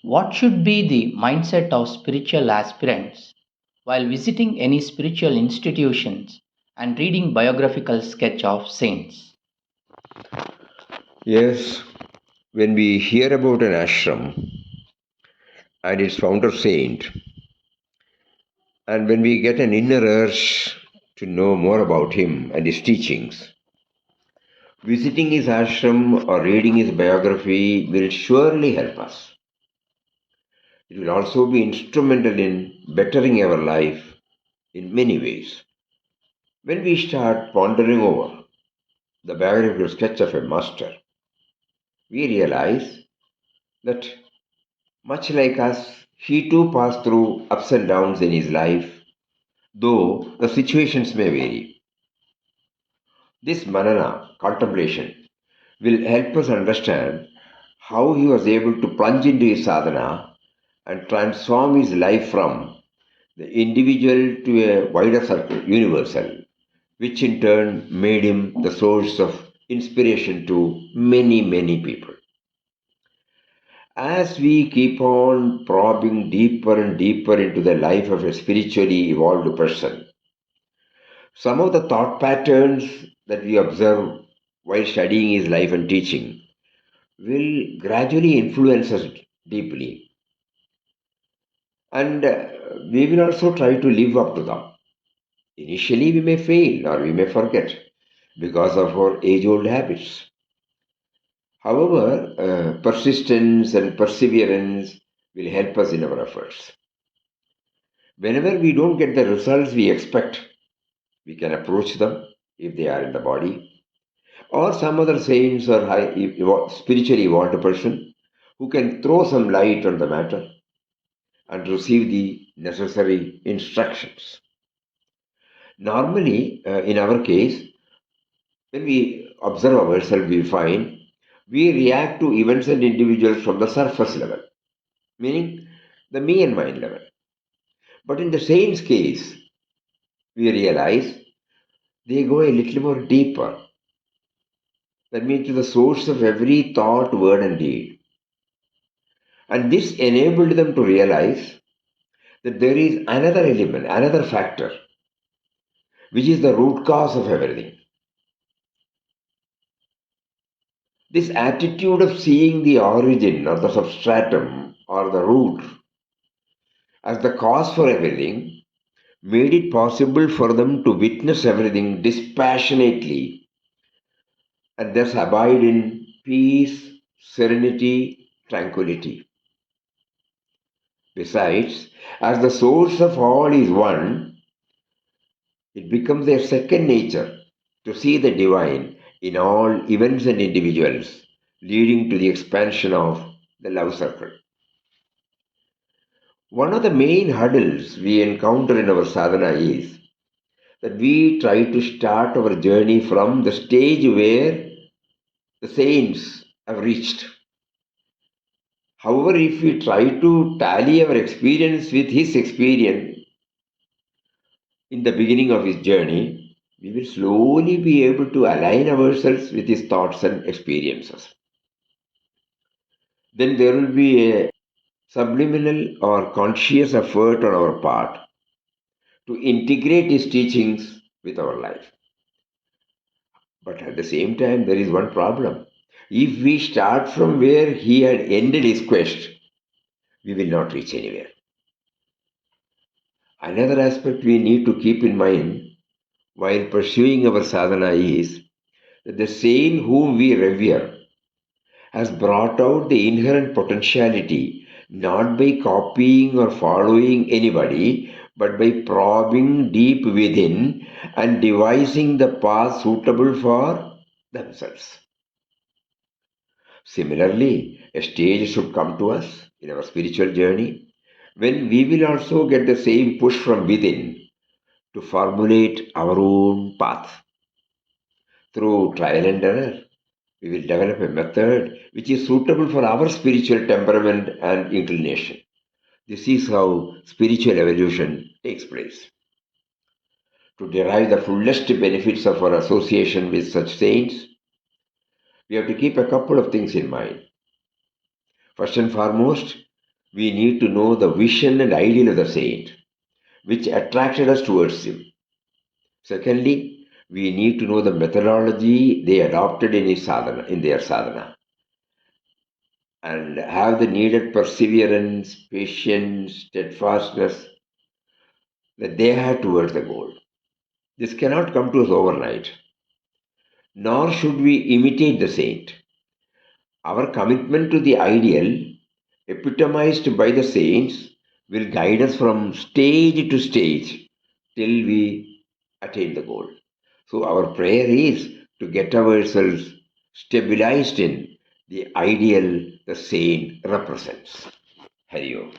What should be the mindset of spiritual aspirants while visiting any spiritual institutions and reading biographical sketch of saints? Yes, when we hear about an ashram and its founder saint, and when we get an inner urge to know more about him and his teachings, visiting his ashram or reading his biography will surely help us. It will also be instrumental in bettering our life in many ways. When we start pondering over the biographical sketch of a master, we realize that much like us, he too passed through ups and downs in his life, though the situations may vary. This manana, contemplation, will help us understand how he was able to plunge into his sadhana and transform his life from the individual to a wider circle, universal, which in turn made him the source of inspiration to many, many people. As we keep on probing deeper and deeper into the life of a spiritually evolved person, some of the thought patterns that we observe while studying his life and teaching will gradually influence us deeply. And we will also try to live up to them. Initially, we may fail or we may forget because of our age old habits. However, persistence and perseverance will help us in our efforts. Whenever we don't get the results we expect, we can approach them if they are in the body, or some other saints or spiritually evolved person who can throw some light on the matter and receive the necessary instructions. Normally, in our case, when we observe ourselves, we find we react to events and individuals from the surface level, meaning the me and mind level. But in the saint's case, we realize they go a little more deeper. That means to the source of every thought, word, and deed. And this enabled them to realize that there is another element, another factor, which is the root cause of everything. This attitude of seeing the origin or the substratum or the root as the cause for everything made it possible for them to witness everything dispassionately and thus abide in peace, serenity, tranquility. Besides, as the source of all is one, it becomes their second nature to see the divine in all events and individuals, leading to the expansion of the love circle. One of the main hurdles we encounter in our sadhana is that we try to start our journey from the stage where the saints have reached. However, if we try to tally our experience with his experience in the beginning of his journey, we will slowly be able to align ourselves with his thoughts and experiences. Then there will be a subliminal or conscious effort on our part to integrate his teachings with our life. But at the same time, there is one problem. If we start from where he had ended his quest, we will not reach anywhere. Another aspect we need to keep in mind while pursuing our sadhana is that the saint whom we revere has brought out the inherent potentiality not by copying or following anybody, but by probing deep within and devising the path suitable for themselves. Similarly, a stage should come to us in our spiritual journey when we will also get the same push from within to formulate our own path. Through trial and error, we will develop a method which is suitable for our spiritual temperament and inclination. This is how spiritual evolution takes place. To derive the fullest benefits of our association with such saints, we have to keep a couple of things in mind. First and foremost, we need to know the vision and ideal of the saint, which attracted us towards him. Secondly, we need to know the methodology they adopted in their sadhana, and have the needed perseverance, patience, steadfastness that they had towards the goal. This cannot come to us overnight, nor should we imitate the saint. Our commitment to the ideal, epitomized by the saints, will guide us from stage to stage till we attain the goal. So, our prayer is to get ourselves stabilized in the ideal the saint represents. Hariom.